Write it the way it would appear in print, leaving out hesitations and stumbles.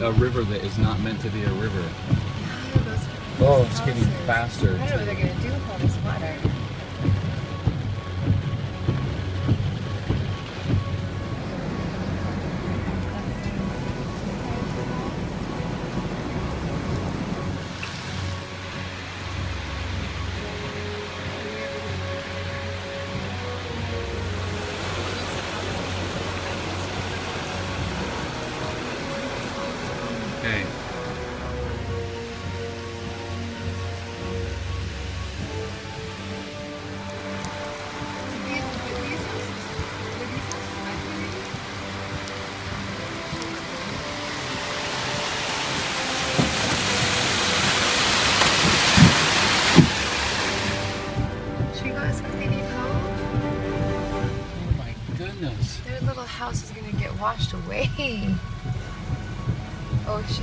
a river that is not meant to be a river. Those Oh, it's getting houses. faster. I don't know what they're gonna do with all this water. Okay. Should we go ask if they need help? Oh my goodness. Their little house is gonna get washed away. Oh, he's